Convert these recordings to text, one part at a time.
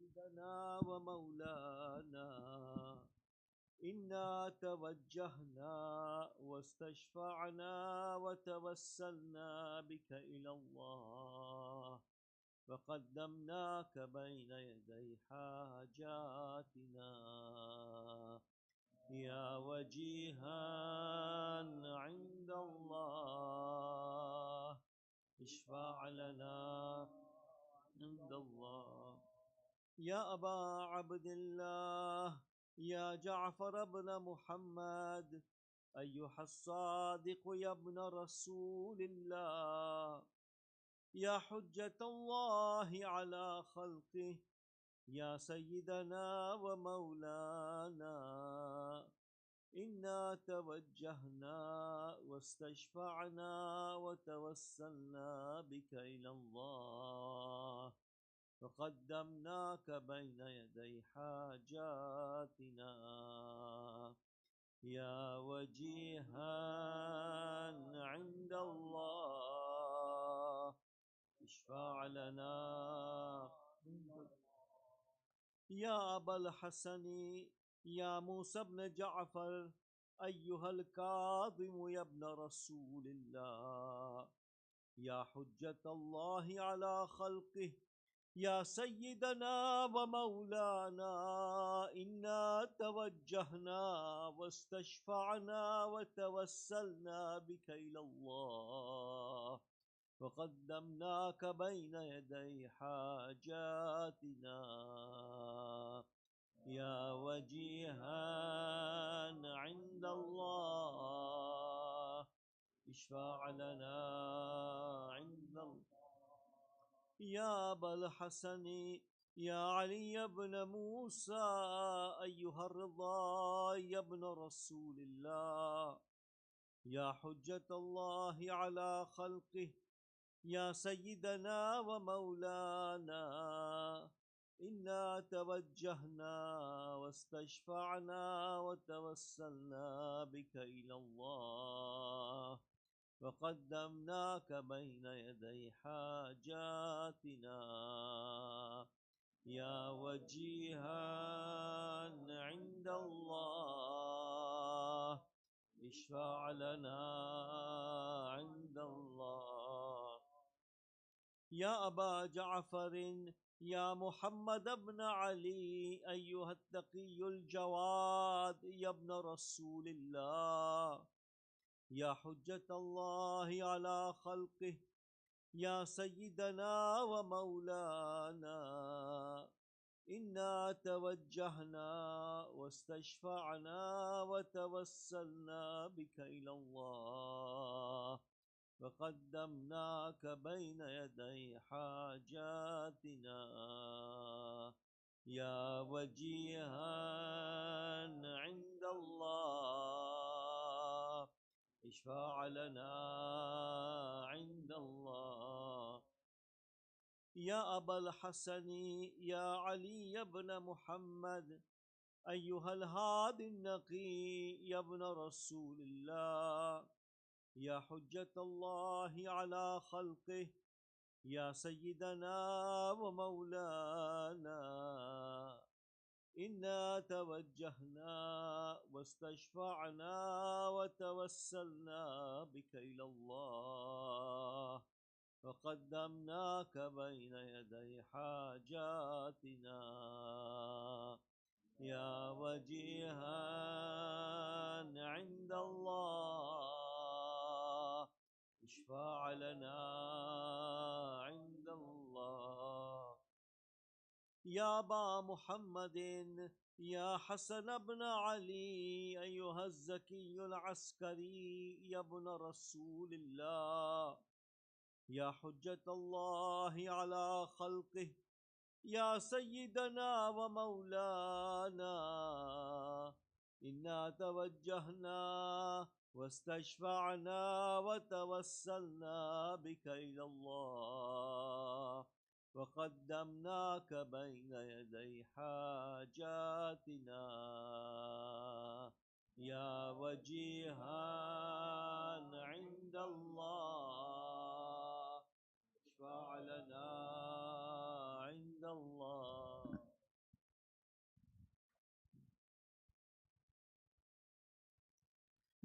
سيدنا ومولانا إنا توجهنا واستشفعنا وتوسلنا بك إلى الله وقدمناك بين يدي حاجاتنا يا وجيها عند الله اشفع لنا عند الله يا أبا عبد الله يا جعفر بن محمد أيها الصادق يا ابن رسول الله يا حجة الله على خلقه يا سيدنا ومولانا إنا توجهنا واستشفعنا وتوسلنا بك إلى الله وقدمناك بين يدي حاجاتنا يا وجيها عند الله اشفع لنا يا أبا الحسن يا موسى بن جعفر أيها الكاظم يا ابن رسول الله يا حجة الله على خلقه يا سيدنا ومولانا إنا توجهنا واستشفعنا وتوسلنا بك إلى الله وقدمناك بين يدي حاجاتنا يا وجيها عند الله اشفع لنا عند الله يا أبا الحسن يا علي بن موسى أيها الرضا يا ابن رسول الله يا حجة الله على خلقه يا سيدنا ومولانا إنا توجهنا واستشفعنا وتوسلنا بك إلى الله وقدمناك بين يدي حاجاتنا يا وجيها عند الله اشفع لنا عند الله يا أبا جعفر يا محمد بن علي أيها التقي الجواد يا ابن رسول الله يا حجة الله على خلقه يا سيدنا ومولانا إنا توجهنا واستشفعنا وتوسلنا بك إلى الله وقدمناك بين يدي حاجاتنا يا وجيها عند الله اشفع لنا عند الله يا أبا الحسن يا علي بن محمد أيها الهادي النقي يا ابن رسول الله يا حجة الله على خلقه يا سيدنا ومولانا إنا توجهنا واستشفعنا وتوسلنا بك إلى الله وقدمناك بين يدي حاجاتنا يا وجيها عند الله اشفع لنا عند الله يا أبا محمد يا حسن بن علي أيها الزكي العسكري يا ابن رسول الله يا حجة الله على خلقه يا سيدنا ومولانا إنا توجهنا واستشفعنا وتوسلنا بك إلى الله وقدمناك بين يدي حاجاتنا يا وجيها عند الله اشفع لنا عند الله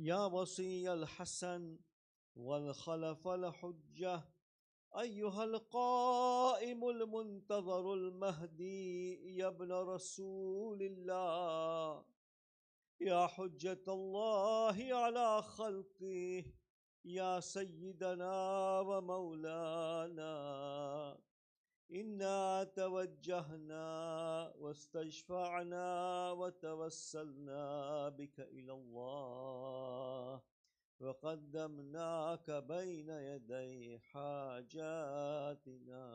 يا وصي الحسن والخلف الحجة أيها القائم المنتظر المهدي يا ابن رسول الله يا حجة الله على خلقه يا سيدنا ومولانا إنا توجهنا واستشفعنا وتوسلنا بك إلى الله وقدمناك بين يدي حاجاتنا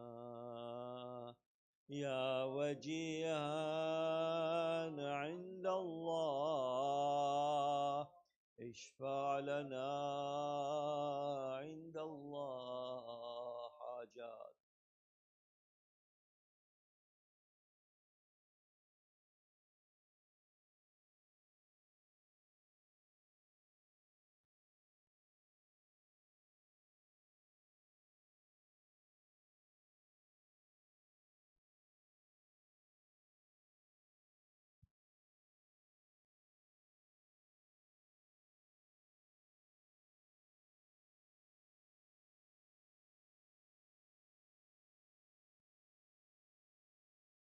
يا وجيها عند الله اشفع لنا عند الله حاجات.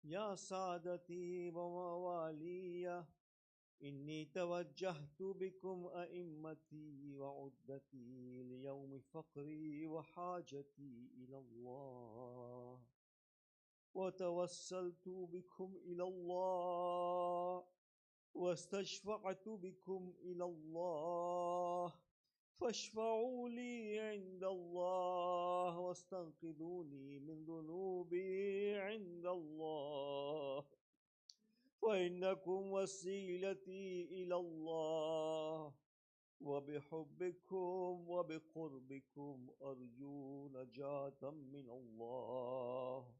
يا سادتي وموالي إني توجهت بكم أئمتي وعدتي ليوم فقري وحاجتي إلى الله وتوسلت بكم إلى الله واستشفعت بكم إلى الله فاشفعوا لي عند الله واستنقذوني من ذنوبي عند الله فإنكم وسيلتي إلى الله وبحبكم وبقربكم أرجو نجاة من الله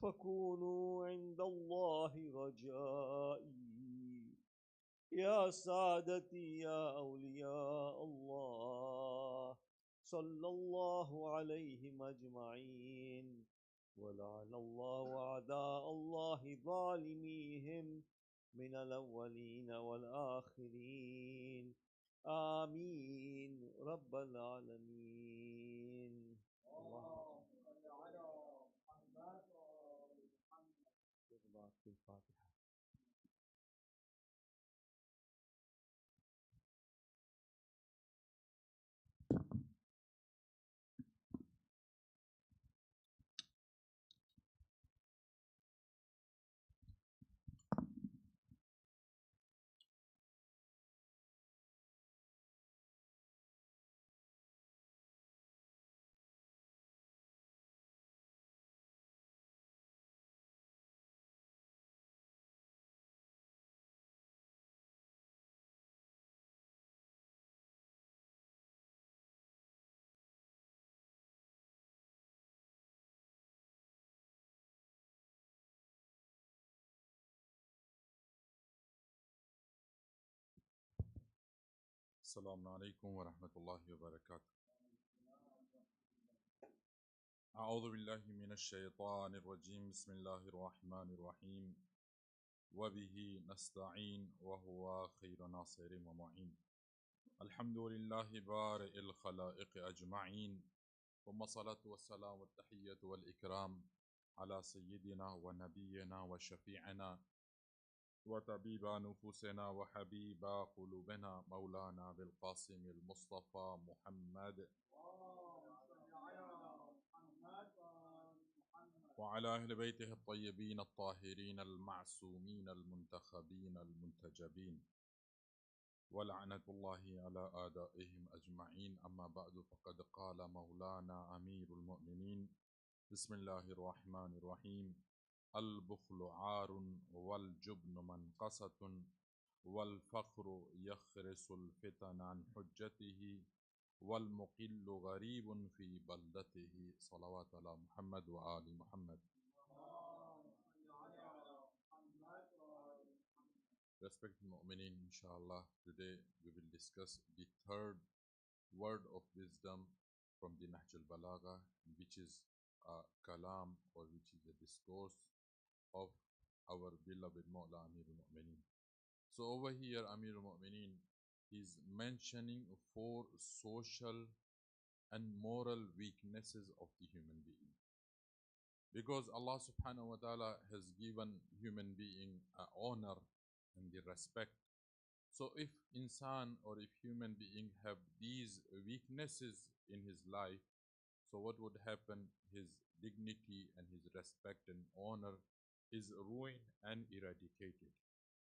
فكونوا عند الله رجائي يا سادتي يا أولياء الله صلى الله عليهم أجمعين ولعن الله أعداء الله ظالميهم من الأولين والآخرين آمين رب العالمين. اللهم صل على محمد وآل محمد. السلام عليكم ورحمة الله وبركاته. أعوذ بالله من الشيطان الرجيم. بسم الله الرحمن الرحيم. وبه نستعين وهو خير ناصر ومعين. الحمد لله بارئ الخلائق أجمعين، ثم الصلاة والسلام والتحية والإكرام على سيدنا ونبينا وشفيعنا وطبيب نفوسنا وحبيب قلوبنا مولانا بالقاسم المصطفى محمد وعلى أهل بيته الطيبين الطاهرين المعصومين المنتخبين المنتجبين ولعنة الله على أعدائهم أجمعين. أما بعد، فقد قال مولانا أمير المؤمنين بسم الله الرحمن الرحيم: البخل عار والجبن منقصة والفقر يخرس الفتن عن حجته والمقل غريب في بلدته. صلوات على محمد وآل محمد. Respected Mu'mineen, inshallah, today we will discuss the third word of wisdom from the Nahj al-Balagha, which is a kalam, or which is a discourse of our beloved Mawla Amir al-Mu'mineen. So over here, Amir al-Mu'mineen he's mentioning four social and moral weaknesses of the human being. Because Allah subhanahu wa ta'ala has given human being honor and the respect. So if insan or if human being have these weaknesses in his life, so what would happen? His dignity and his respect and honor is ruined and eradicated.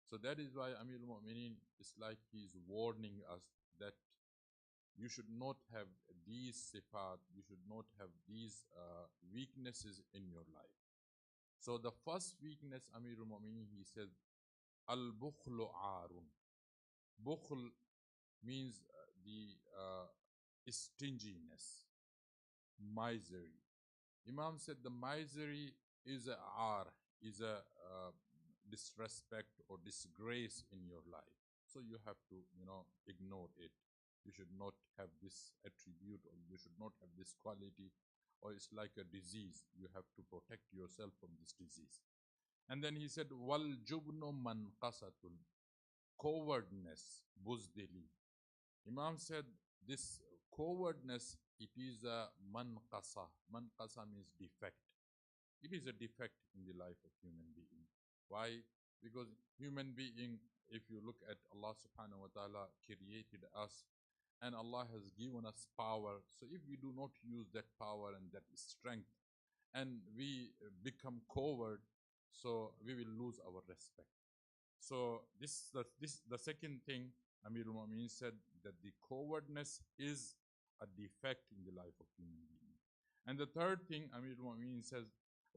So that is why Amir al-Mu'mineen is like he's warning us that you should not have these sifat, you should not have these weaknesses in your life. So the first weakness, Amir al-Mu'mineen, he said, al-bukhlu arun. Bukhl means the stinginess, misery. Imam said the misery is a ar, is a disrespect or disgrace in your life. So you have to, ignore it. You should not have this attribute, or you should not have this quality, or it's like a disease. You have to protect yourself from this disease. And then he said, wal jubnu manqasatul, cowardness, buzdili. Imam said this cowardness, it is a manqasa. Manqasa means defect. It is a defect in the life of human being. Why? Because human being, if you look at Allah subhanahu wa ta'ala created us and Allah has given us power. So if we do not use that power and that strength and we become coward, so we will lose our respect. So this the second thing Amir al-Mu'minin said, that the cowardness is a defect in the life of human being. And the third thing Amir al-Mu'minin says,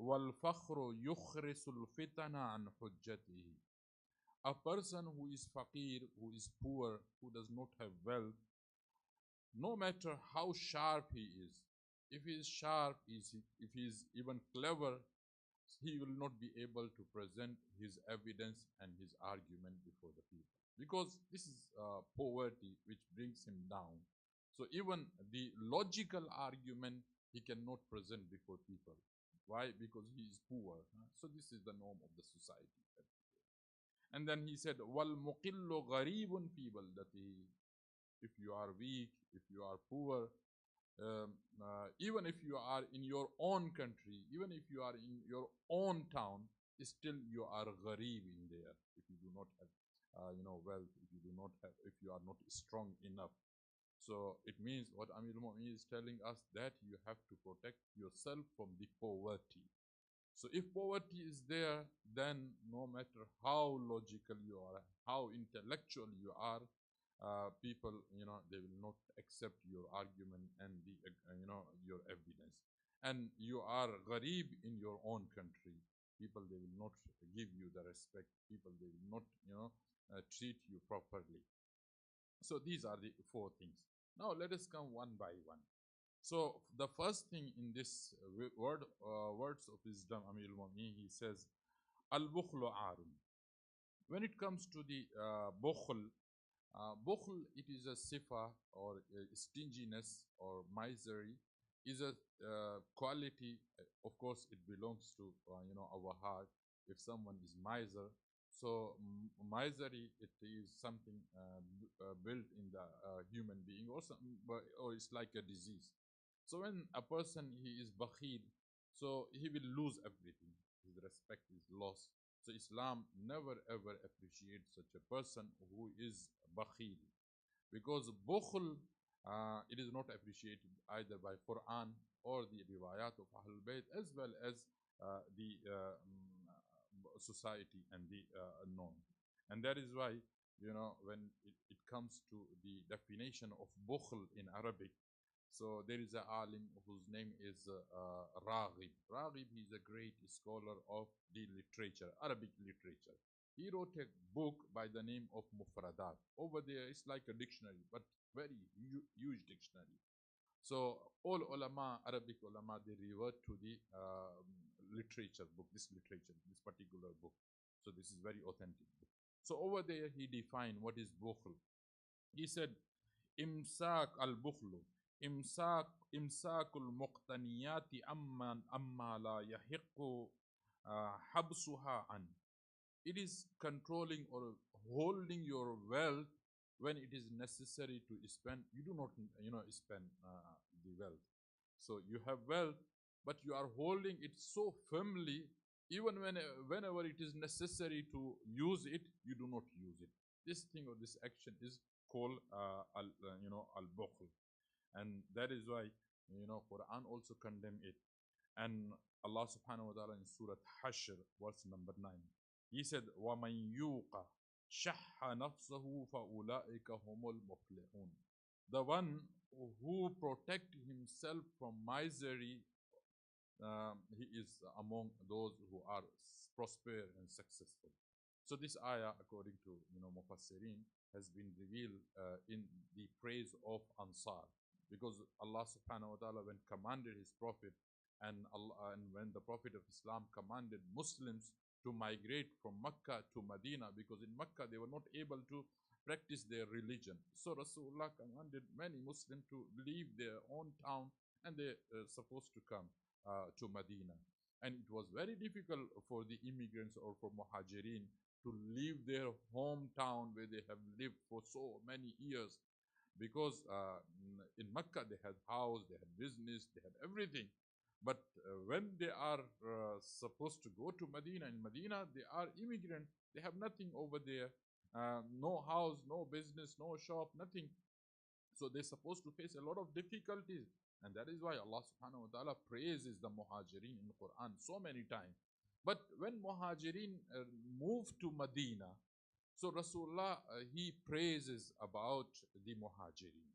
وَالْفَخْرُ يُخْرِسُ الْفِتَنَ عَنْ حُجَّتِهِ. A person who is faqir, who is poor, who does not have wealth, no matter how sharp he is, if he is sharp, if he is even clever, he will not be able to present his evidence and his argument before the people. Because this is poverty which brings him down. So even the logical argument he cannot present before people. Why? Because he is poor. So this is the norm of the society. And then he said, "Wal muqillu gharibun fi baldatihi." If you are weak, if you are poor, even if you are in your own country, even if you are in your own town, still you are gharib in there. If you do not have, wealth, if you do not have, if you are not strong enough. So it means what Amir al-Mu'minin is telling us, that you have to protect yourself from the poverty. So if poverty is there, then no matter how logical you are, how intellectual you are, people, they will not accept your argument and your evidence. And you are gharib in your own country. People, they will not give you the respect. People, they will not, treat you properly. So these are the four things. Now let us come one by one. So the first thing in this words of wisdom, Amir al-Mu'minin, he says, al-bukhlu arun. When it comes to the bukhl, it is a sifa or stinginess or misery, is a quality. Of course, it belongs to our heart. If someone is miser, so misery, it is something built in the human being, or or it's like a disease. So when a person he is bakhil, so he will lose everything. His respect is lost. So Islam never ever appreciates such a person who is bakhil, because bukhl, it is not appreciated either by Quran or the riwayat of Ahlul Bayt, as well as the society and the norm. And that is why, when it comes to the definition of bukhl in Arabic, so there is a alim whose name is Raghib. Raghib, he is a great scholar of the literature, Arabic literature. He wrote a book by the name of Mufradat. Over there, it's like a dictionary, but very huge dictionary. So all ulama, Arabic ulama, they revert to the literature book, this particular book. So this is very authentic book. So over there, he defined what is bukhl. He said, imsak al-bukhlu, imsakul muqtaniyati amma la yahiqqu habsuha an. It is controlling or holding your wealth when it is necessary to spend, you do not, spend the wealth. So you have wealth, but you are holding it so firmly, even whenever it is necessary to use it, you do not use it. This thing or this action is called al-bukhl, and that is why Quran also condemn it. And Allah subhanahu wa ta'ala in Surah Hashr, verse number 9, He said, وَمَن يُوقَ شَحَّ نَفْسَهُ فَأُولَٰئِكَ هُمُ الْمُفْلِحُونَ. The one who protect himself from misery, he is among those who are prosper and successful. So this ayah, according to Mufassirin, has been revealed in the praise of Ansar, because Allah subhanahu wa ta'ala, when commanded his prophet, and when the Prophet of Islam commanded Muslims to migrate from Mecca to Medina, because in Mecca they were not able to practice their religion. So Rasulullah commanded many Muslims to leave their own town, and they supposed to come to Medina. And it was very difficult for the immigrants or for Muhajirin to leave their hometown where they have lived for so many years, because in Mecca they had house, they had business, they had everything. But when they are supposed to go to Medina, in Medina they are immigrant, they have nothing over there, no house, no business, no shop, nothing. So they're supposed to face a lot of difficulties. And that is why Allah subhanahu wa ta'ala praises the Muhajirin in the Quran so many times. But when Muhajirin moved to Medina, so Rasulullah, he praises about the Muhajirin.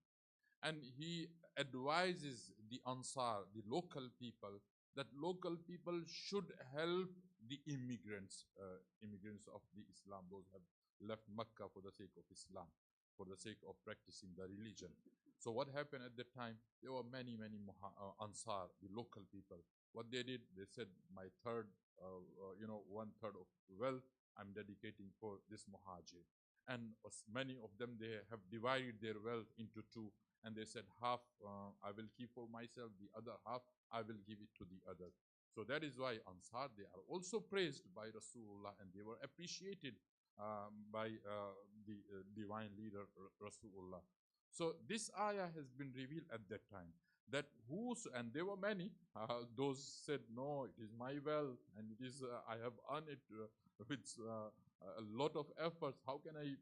And he advises the Ansar, the local people, that local people should help the immigrants of the Islam, those who have left Mecca for the sake of Islam, for the sake of practicing the religion. So what happened at that time? There were many Ansar, the local people. What they did, they said, my third, 1/3 of wealth, I'm dedicating for this Muhajir. And many of them, they have divided their wealth into two. And they said, half I will keep for myself, the other half I will give it to the others. So that is why Ansar, they are also praised by Rasulullah, and they were appreciated by the divine leader Rasulullah. So this ayah has been revealed at that time, that and there were many, those said, no, it is my wealth, and it is, I have earned it with a lot of efforts. How can I,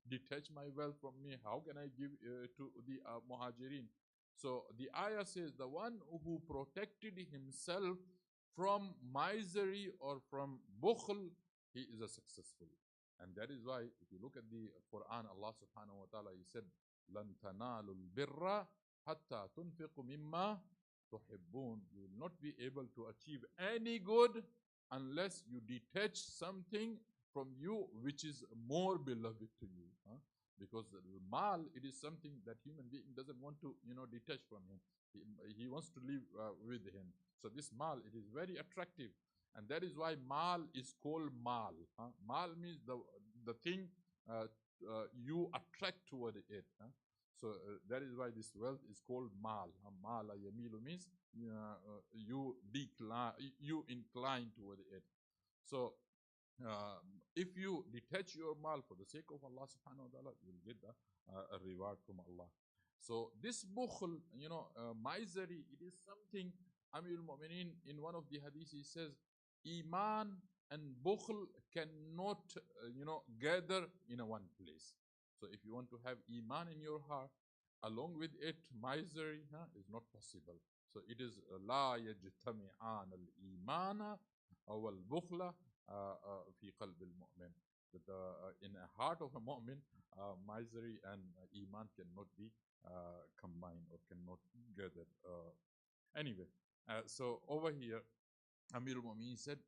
detach my wealth from me? How can I give to the Muhajirin? So the ayah says, the one who protected himself from misery or from bukhl, he is a successful. And that is why, if you look at the Quran, Allah subhanahu wa ta'ala, He said, لَن تَنَالُوا الْبِرَّ حَتَّى تُنْفِقُوا مِمَّا تُحِبُّونَ. You will not be able to achieve any good unless you detach something from you which is more beloved to you. Because mal, it is something that human being doesn't want to, detach from him. He wants to live with him. So this mal, it is very attractive. And that is why mal is called mal. Mal means the thing you attract toward it. So that is why this wealth is called mal. Mala yamilu means you decline, you incline toward it. So if you detach your mal for the sake of Allah subhanahu wa ta'ala, you will get a reward from Allah. So this bukhl, misery, it is something, Amir al-Mu'mineen, in one of the hadiths, he says, Iman and bukhl cannot, gather in a one place. So if you want to have Iman in your heart, along with it, misery is not possible. So it is لا يجتمعان الإيمان أو البخل في قلب المؤمن. That in a heart of a mu'min, misery and Iman cannot be combined or cannot gather. Anyway, so over here, Amir al-Mu'mineen said,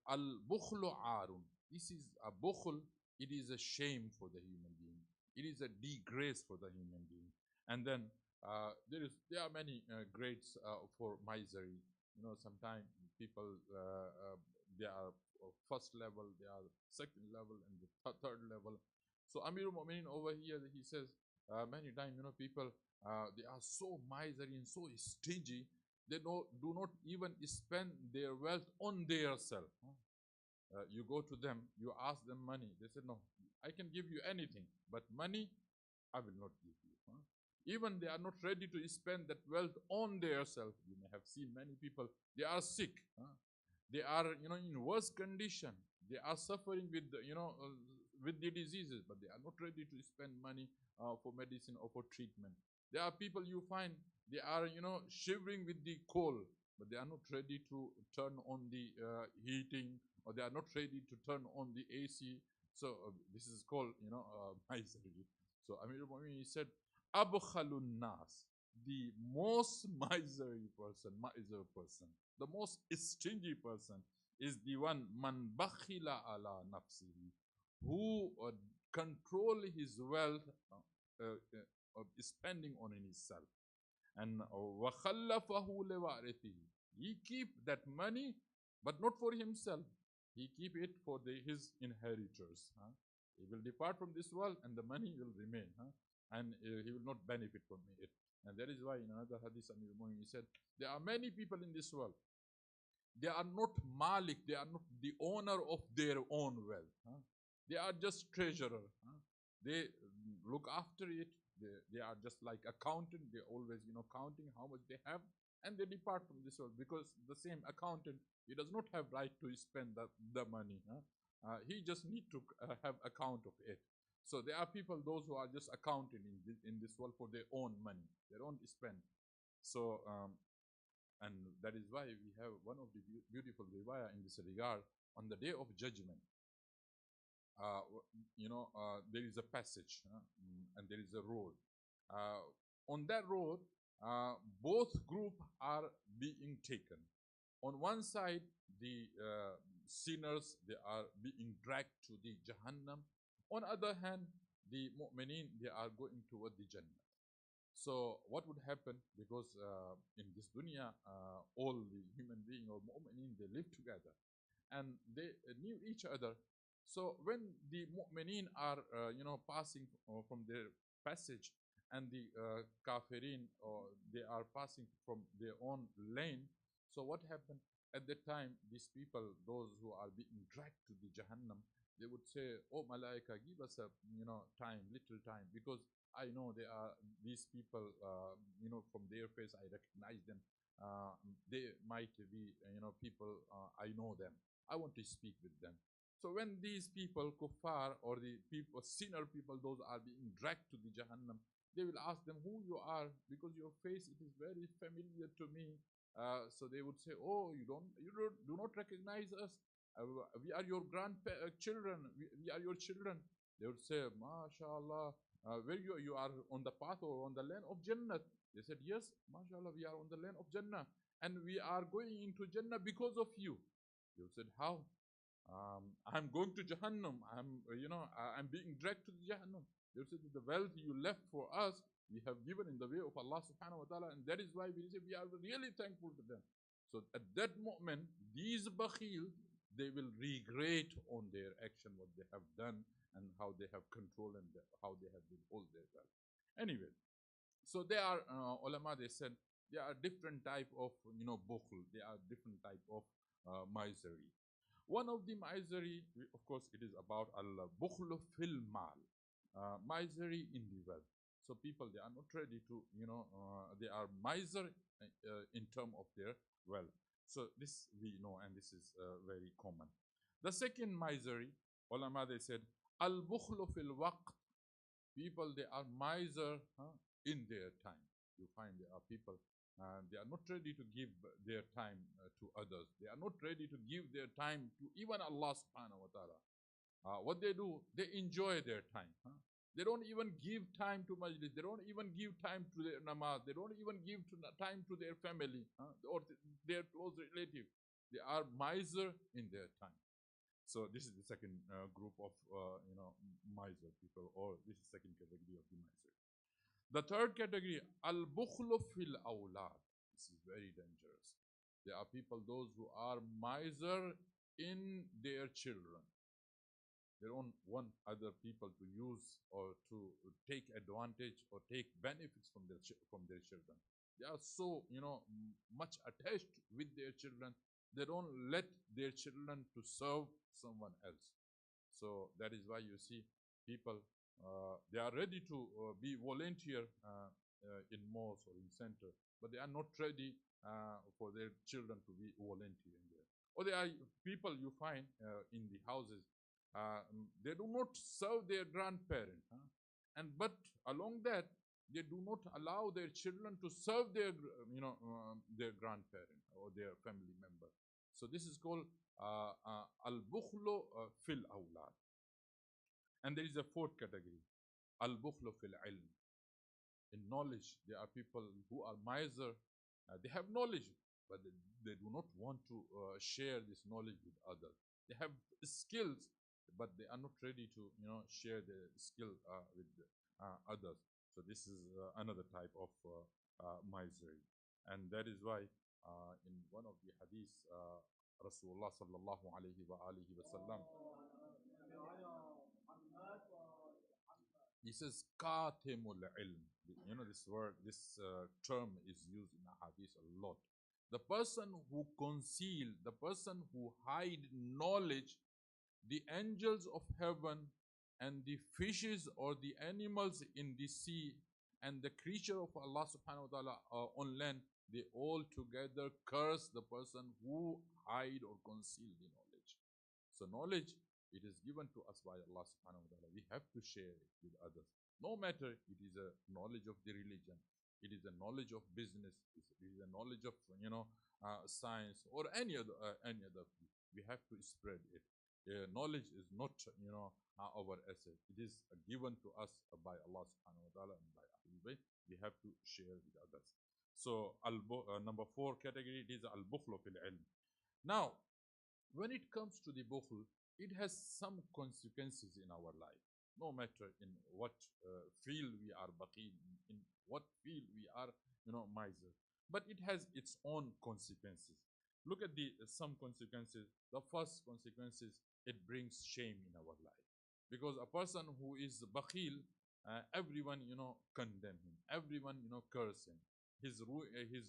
al-bukhlu arun. This is a bukhl, it is a shame for the human being. It is a disgrace for the human being. And then there are many grades for misery. Sometimes people, they are first level, they are second level, and the third level. So Amir al-Mu'mineen over here, he says, many times, people, they are so misery and so stingy, they do not even spend their wealth on their self. You go to them, you ask them money, they say, no, I can give you anything, but money, I will not give you. Even they are not ready to spend that wealth on themselves. You may have seen many people, they are sick. They are, in worse condition. They are suffering with, with the diseases, but they are not ready to spend money for medicine or for treatment. There are people you find, they are, shivering with the cold, but they are not ready to turn on the heating, or they are not ready to turn on the AC. So this is called, misery. So Amir al-Mu'minin said, Abkhalun nas, the most miser person, the most stingy person is the one man bakhila ala nafsihi, who control his wealth, spending on himself. And وَخَلَّفَهُ لِوَارِثِهِ, he keep that money, but not for himself. He keep it for his inheritors. He will depart from this world, and the money will remain, and he will not benefit from it. And that is why in another hadith, Amir al-Mu'minin, he said, there are many people in this world, they are not Malik, they are not the owner of their own wealth. They are just treasurer. They look after it. They are just like accountant. They're always, counting how much they have, and they depart from this world, because the same accountant, he does not have right to spend the money. He just need to have account of it. So there are people, those who are just accounting in this world for their own money. They don't spend. So and that is why we have one of the beautiful riwayah in this regard. On the day of judgment, uh, there is a passage, and there is a road. On that road, both group are being taken. On one side, the sinners, they are being dragged to the Jahannam. On other hand, the mu'mineen, they are going toward the Jannah. So what would happen? Because in this dunya, all the human being or mu'mineen, they live together, and they knew each other. So when the mu'mineen are, passing from their passage, and the kafirin, or they are passing from their own lane, so what happened? At that time, these people, those who are being dragged to the Jahannam, they would say, "Oh, Malaika, give us a, time, little time, because I know they are these people, from their face, I recognize them. They might be, people, I know them. I want to speak with them." So when these people, kuffar, or the people, sinner people, those are being dragged to the Jahannam, they will ask them who you are, because your face, it is very familiar to me. So they would say, "Oh, you do not recognize us. We are your grandchildren. We are your children." They would say, "MashaAllah, where you are on the path or on the land of Jannah?" They said, "Yes, MashaAllah, we are on the land of Jannah, and we are going into Jannah because of you." They said, "How?" "I'm going to Jahannam. I'm being dragged to the Jahannam." They said, "The wealth you left for us, we have given in the way of Allah subhanahu wa ta'ala, and that is why we say we are really thankful to them." So at that moment, these bakhil, they will regret on their action, what they have done, and how they have controlled, and how they have been hold their wealth. Anyway, so there are ulama, they said there are different type of, bukhl. There are different type of misery. One of the misery, of course, it is about al-bukhlu fil mal, misery in the wealth. So people, they are not ready to, they are miser in term of their wealth. So this we know, and this is very common. The second misery, ulama, they said, al-bukhlu fil waqt. People, they are miser in their time. You find there are people, they are not ready to give their time to others. They are not ready to give their time to even Allah subhanahu wa ta'ala. What they do, they enjoy their time. They don't even give time to majlis. They don't even give time to their namaz. They don't even give time to their family, or their close relative. They are miser in their time. So this is the second group of, miser people, or this is second category of the miser. The third category, al-bukhlu fil awlad. This is very dangerous. There are people, those who are miser in their children. They don't want other people to use or to take advantage or take benefits from their children. They are so, much attached with their children. They don't let their children to serve someone else. So that is why you see people, they are ready to be volunteer in malls or in center, but they are not ready for their children to be volunteering there. Or there are people you find in the houses, they do not serve their grandparent, huh? And but along that, they do not allow their children to serve their, their grandparent or their family member. So this is called al-bukhlu fil awlad. And there is a fourth category, al-bukhlu fil ilm. In knowledge, there are people who are miser. They have knowledge, but they do not want to share this knowledge with others. They have skills, but they are not ready to, share their skill with others. So this is another type of misery, and that is why in one of the hadith, Rasulullah sallallahu alaihi wa alihi wasallam, he says, "Katimul ilm." You know this word, this term is used in hadith a lot. The person who conceal, the person who hide knowledge, the angels of heaven and the fishes or the animals in the sea and the creature of Allah subhanahu wa ta'ala on land, they all together curse the person who hide or conceal the knowledge. So knowledge, it is given to us by Allah subhanahu wa ta'ala. We have to share it with others. No matter it is a knowledge of the religion, it is a knowledge of business, it is a knowledge of science or any other field. We have to spread it. Knowledge is not our asset. It is given to us by Allah subhanahu wa ta'ala and by Ahlul Bayt. We have to share with others. So number 4 category, it is al-bukhlu fil ilm. Now, when it comes to the bukhl, it has some consequences in our life. No matter in what field we are bakhil, in what field we are, miser, but it has its own consequences. Look at the some consequences. The first consequences, it brings shame in our life, because a person who is bakhil, everyone condemn him, everyone curse him. His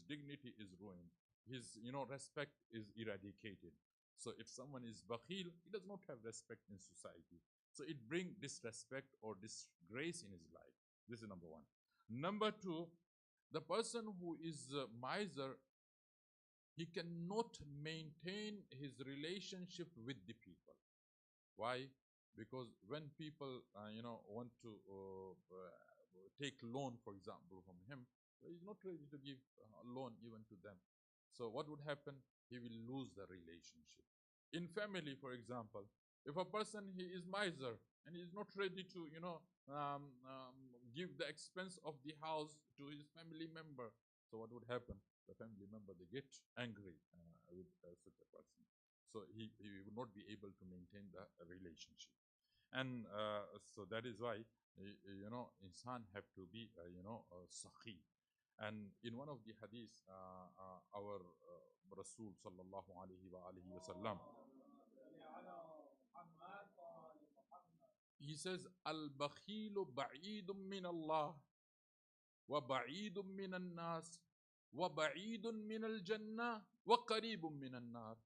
dignity is ruined. His respect is eradicated. So if someone is bakhil, he does not have respect in society. So it brings disrespect or disgrace in his life. This is number 1. Number 2, the person who is miser, he cannot maintain his relationship with the people. Why? Because when people, want to take loan, for example, from him, he's not ready to give a loan even to them. So what would happen? He will lose the relationship. In family, for example, if a person, he is miser and he is not ready to, give the expense of the house to his family member, so what would happen? The family member, they get angry with such a person. So he would not be able to maintain the relationship. And so that is why, insan have to be, sakhi. And in one of the hadith, our Rasul sallallahu alaihi wa alihi wasallam, he says, "Al-bakhilu ba'idun min Allah, wa ba'idun min al-nas, wa ba'idun min al-jannah, wa qaribun min al-nar."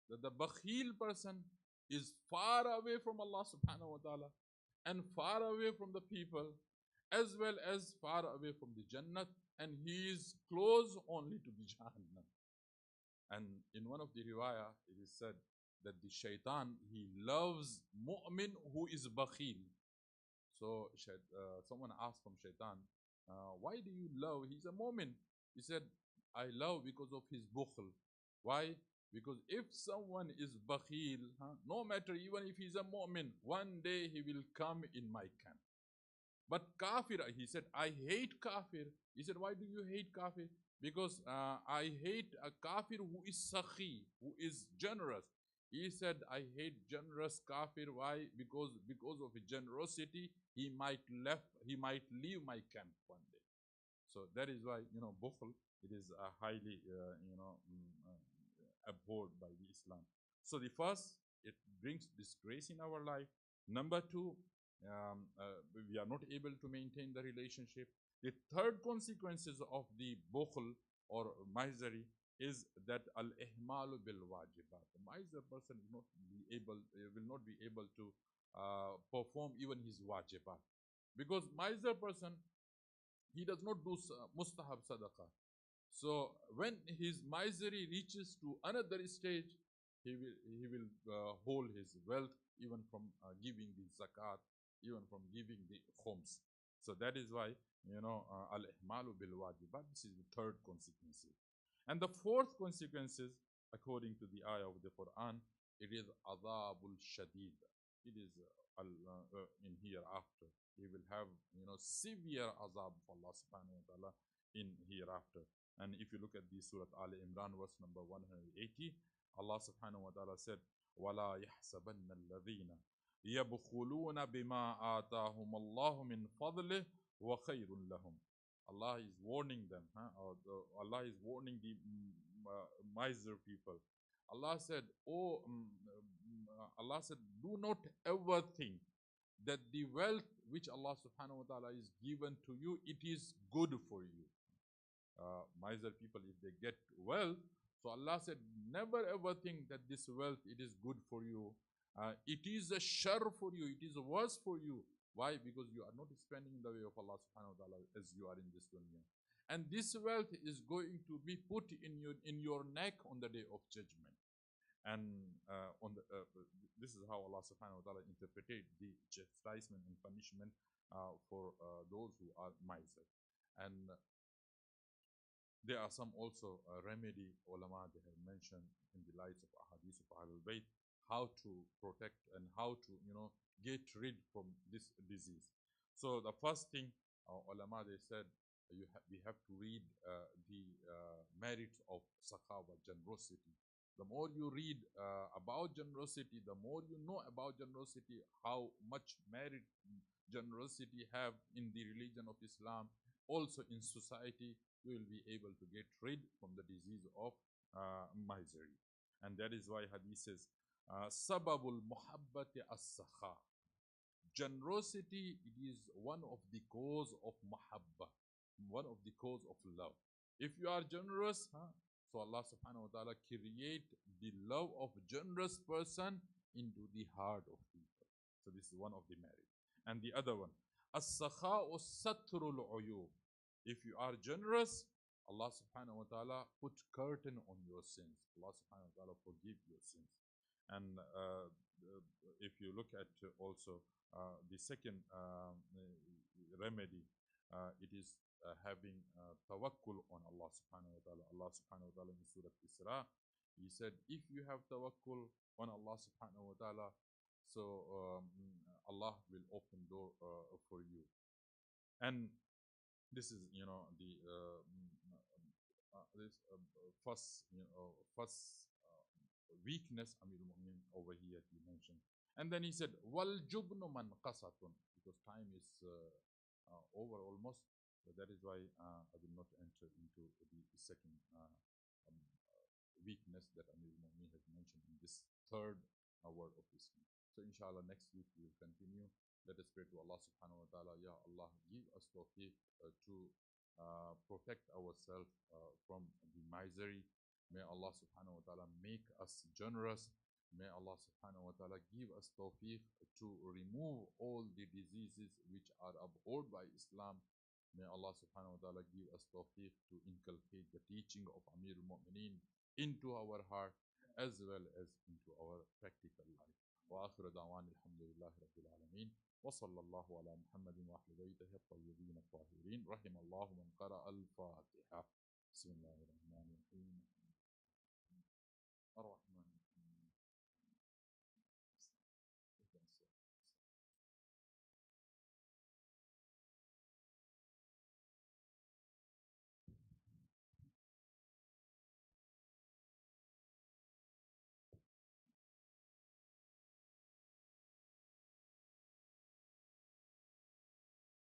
That the bakhil person is far away from Allah subhanahu wa ta'ala and far away from the people, as well as far away from the Jannat, and he is close only to the Jahannam. And in one of the riwayah, it is said that the shaitan, he loves mu'min who is bakhil. So someone asked from shaitan, why do you love? He's a mu'min. He said, I love because of his bukhl. Why? Because if someone is bakhil, no matter even if he's a mu'min, one day he will come in my camp. But kafir, he said, I hate kafir. He said, why do you hate kafir? Because I hate a kafir who is sakhi, who is generous. He said, I hate generous kafir. Why? Because of his generosity, he might leave my camp one day. So that is why, bukhl, it is highly, abhorred by the Islam. So the first, it brings disgrace in our life. Number 2, we are not able to maintain the relationship. The third consequences of the bukhl or misery is that al-ihmalu bil wajibat. The miser person will not be able to perform even his wajibat. Because miser person, he does not do mustahab sadaqah. So when his misery reaches to another stage, he will hold his wealth even from giving the zakat, even from giving the khums. So that is why al ihmalu bil wajibat. This is the third consequence, and the fourth consequences, according to the ayah of the Quran, it is adabul shadid. It is in hereafter. He will have severe azab of Allah subhanahu wa ta'ala in hereafter. And if you look at the Surah Al Imran, verse number 180, Allah subhanahu wa ta'ala said, وَلَا يَحْسَبَنَّ الَّذِينَ يَبْخُلُونَ بِمَا آتَاهُمُ اللَّهُ مِنْ فَضْلِهِ وَخَيْرٌ لَهُمْ. Allah is warning them, or Allah is warning the miser people. Allah said, Allah said, do not ever think that the wealth which Allah subhanahu wa ta'ala is given to you, it is good for you. Miser people, if they get wealth, so Allah said, never ever think that this wealth, it is good for you. It is a shar for you, it is worse for you. Why? Because you are not spending in the way of Allah subhanahu wa ta'ala as you are in this dunya. And this wealth is going to be put in your neck on the day of judgment. And this is how Allah subhanahu wa ta'ala interpreted the chastisement and punishment for those who are miser. And there are some also remedy ulama they have mentioned in the lights of ahadith of Ahlul Bayt, how to protect and how to get rid from this disease. So the first thing ulama they said, we have to read the merits of sakhawa, generosity. The more you read about generosity, the more you know about generosity, how much merit generosity have in the religion of Islam, also in society, we will be able to get rid from the disease of misery. And that is why hadith says, sababul muhabbati as-sakha. Generosity, it is one of the cause of muhabba, one of the cause of love. If you are generous, so Allah subhanahu wa ta'ala create the love of generous person into the heart of people. So this is one of the merit. And the other one, as-sakha'u satrul uyub. If you are generous, Allah subhanahu wa ta'ala put curtain on your sins. Allah subhanahu wa ta'ala forgive your sins. And if you look at also the second remedy, it is having tawakkul on Allah subhanahu wa ta'ala. Allah subhanahu wa ta'ala in Surah Isra, He said, if you have tawakkul on Allah subhanahu wa ta'ala, so Allah will open door for you. And this is the this first weakness Amir Mu'min over here he mentioned. And then he said, wal jubnu man qasatun, because time is over almost. So that is why I will not enter into the second weakness that Amir Mu'min has mentioned in this third word of Islam. So inshallah next week we will continue. Let us pray to Allah subhanahu wa ta'ala. Ya Allah, give us tawfiq to protect ourselves from the misery. May Allah subhanahu wa ta'ala make us generous. May Allah subhanahu wa ta'ala give us tawfiq to remove all the diseases which are abhorred by Islam. May Allah subhanahu wa ta'ala give us tawfiq to inculcate the teaching of Amir al-Mu'mineen into our heart as well as into our practical life. وآخر دعوان الحمد لله رب العالمين وصلى الله على محمد وأهل بيته الطيبين الطاهرين رحم الله من قرأ الفاتحة. بسم الله الرحمن الرحيم.